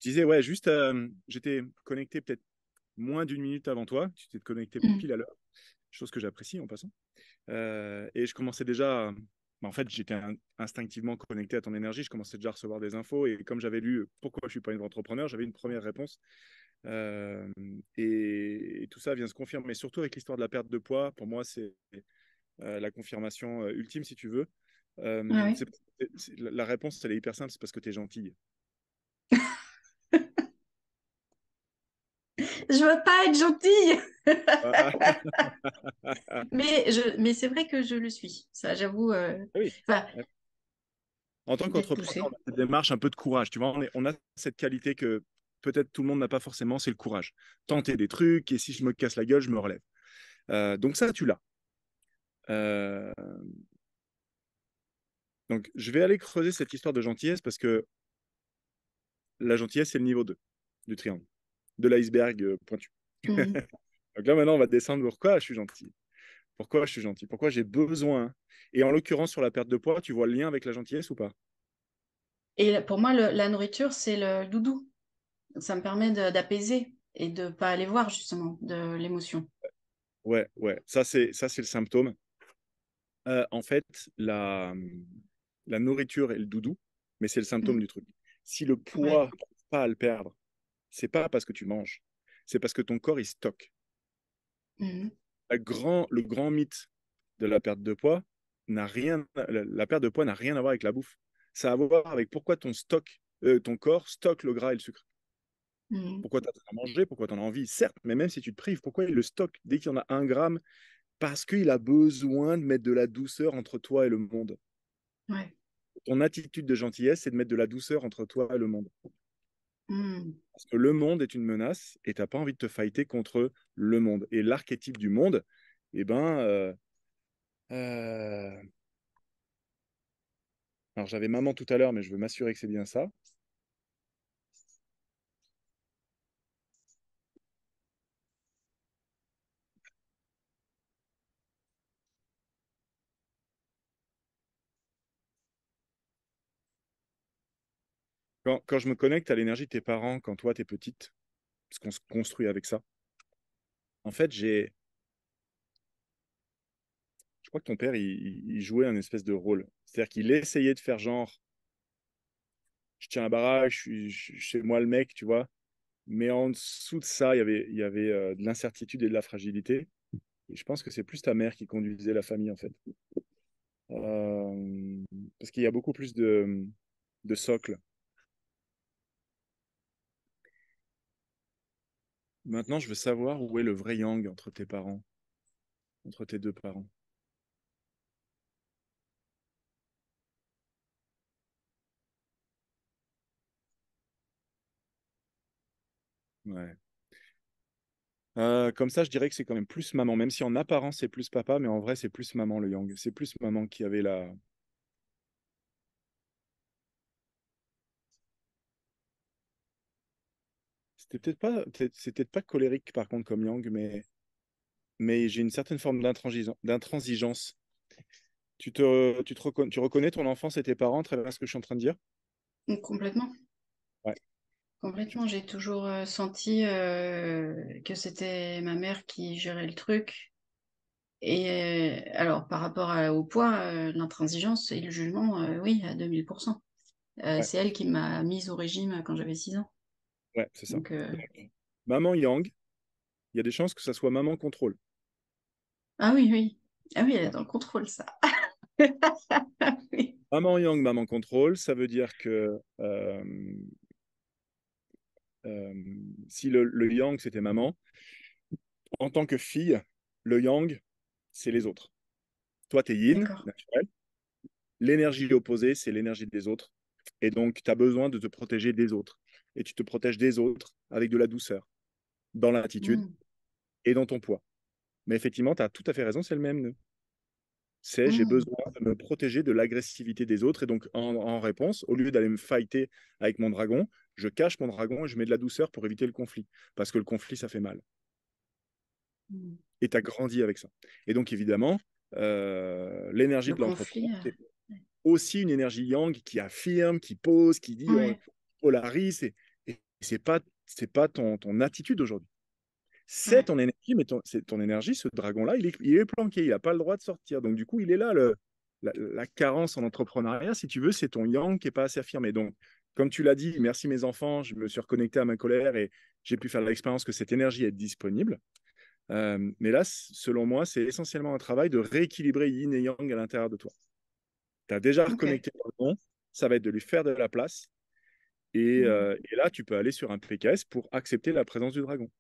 Je disais, ouais, juste, j'étais connecté peut-être moins d'une minute avant toi. Tu t'es connecté Mm. pile à l'heure, chose que j'apprécie en passant. Et je commençais déjà, en fait, j'étais instinctivement connecté à ton énergie. Je commençais déjà à recevoir des infos. Et comme j'avais lu Pourquoi je suis pas une entrepreneur, j'avais une première réponse. Euh, et tout ça vient se confirmer. Surtout avec l'histoire de la perte de poids, pour moi, c'est la confirmation ultime, si tu veux. Ah Euh, oui. c'est- la réponse, elle est hyper simple, c'est parce que tu es gentille. Je veux pas être gentille, Ah, mais c'est vrai que je le suis. Ça, j'avoue. oui. Enfin, En tant d'être qu'entrepreneur, on poussé. a cette démarche un peu de courage. Tu vois, on a cette qualité que peut-être tout le monde n'a pas forcément, c'est le courage. Tenter des trucs, et si je me casse la gueule, je me relève. Donc ça, tu l'as. Euh, donc je vais aller creuser cette histoire de gentillesse parce que la gentillesse, c'est le niveau 2 du triangle, de l'iceberg pointu. Mm. Donc là, maintenant, on va descendre pourquoi je suis gentil. Pourquoi je suis gentil? Pourquoi j'ai besoin? Et en l'occurrence, sur la perte de poids, tu vois le lien avec la gentillesse ou pas? Et pour moi, la nourriture, c'est le doudou. Ça me permet d'apaiser et de pas aller voir justement de l'émotion. Ouais, ouais. Ça, c'est le symptôme. En fait, la nourriture et le doudou, mais c'est le symptôme Mm. du truc. Si le Ouais. poids, tu n'arrives pas à le perdre, c'est pas parce que tu manges, c'est parce que ton corps, il stocke. Mm. Le grand mythe de la perte de poids la perte de poids n'a rien à voir avec la bouffe. Ça a à voir avec pourquoi ton corps stocke le gras et le sucre. Mm. Pourquoi tu as à manger, pourquoi tu en as envie, certes, mais même si tu te prives, pourquoi il le stocke dès qu'il y en a 1 gramme? Parce qu'il a besoin de mettre de la douceur entre toi et le monde. Ouais. Ton attitude de gentillesse, c'est de mettre de la douceur entre toi et le monde. Mm. Parce que le monde est une menace et tu n'as pas envie de te fighter contre le monde. Et l'archétype du monde, eh ben, euh, alors j'avais maman tout à l'heure, mais je veux m'assurer que c'est bien ça. Quand je me connecte à l'énergie de tes parents, quand toi, tu es petite, parce qu'on se construit avec ça, en fait, je crois que ton père, il jouait un espèce de rôle. C'est-à-dire qu'il essayait de faire genre, je tiens la baraque, chez moi le mec, tu vois. Mais en dessous de ça, il y avait de l'incertitude et de la fragilité. Et je pense que c'est plus ta mère qui conduisait la famille, en fait. Euh, Parce qu'il y a beaucoup plus de socle. Maintenant, je veux savoir où est le vrai yang entre tes parents, entre tes deux parents. Ouais. Comme ça, je dirais que c'est quand même plus maman, même si en apparence c'est plus papa, mais en vrai c'est plus maman le yang. C'est plus maman qui avait la. C'est peut-être pas colérique par contre comme yang, mais j'ai une certaine forme d'intransigeance. Tu reconnais ton enfance et tes parents à travers ce que je suis en train de dire? Mm. Complètement. Ouais. Complètement. J'ai toujours senti que c'était ma mère qui gérait le truc. Et alors, par rapport au poids, l'intransigeance et le jugement, oui, à 2000%. Ouais, C'est elle qui m'a mise au régime quand j'avais 6 ans. ouais, c'est ça. Donc, Maman yang, il y a des chances que ça soit maman contrôle. ah oui, oui. Ah oui, elle est Ouais. dans le contrôle, ça. Oui. Maman yang, maman contrôle, ça veut dire que euh, si le yang c'était maman, en tant que fille, le yang c'est les autres. Toi, t'es yin, D'accord. naturel. L'énergie opposée, c'est l'énergie des autres. Et donc, tu as besoin de te protéger des autres. Et tu te protèges des autres avec de la douceur, dans l'attitude Mm. et dans ton poids. Mais effectivement, tu as tout à fait raison, c'est le même nœud. C'est j'ai Mm. besoin de me protéger de l'agressivité des autres. Et donc, en réponse, au lieu d'aller me fighter avec mon dragon, je cache mon dragon et je mets de la douceur pour éviter le conflit. Parce que le conflit, ça fait mal. Mm. Et tu as grandi avec ça. Et donc, évidemment, l'énergie Le de l'entrepreneur, conflit. c'est aussi une énergie yang qui affirme, qui pose, qui dit on Ouais. polarise. Et C'est pas ton attitude aujourd'hui. C'est Ouais. ton énergie, mais c'est ton énergie, ce dragon-là, il est planqué, il n'a pas le droit de sortir. Donc, du coup, il est là, la carence en entrepreneuriat, si tu veux, c'est ton yang qui n'est pas assez affirmé. Donc, comme tu l'as dit, merci mes enfants, je me suis reconnecté à ma colère et j'ai pu faire l'expérience que cette énergie est disponible. Mais là, selon moi, c'est essentiellement un travail de rééquilibrer yin et yang à l'intérieur de toi. Tu as déjà Ok. reconnecté le dragon, ça va être de lui faire de la place. Mhm. Et là, tu peux aller sur un PKS pour accepter la présence du dragon.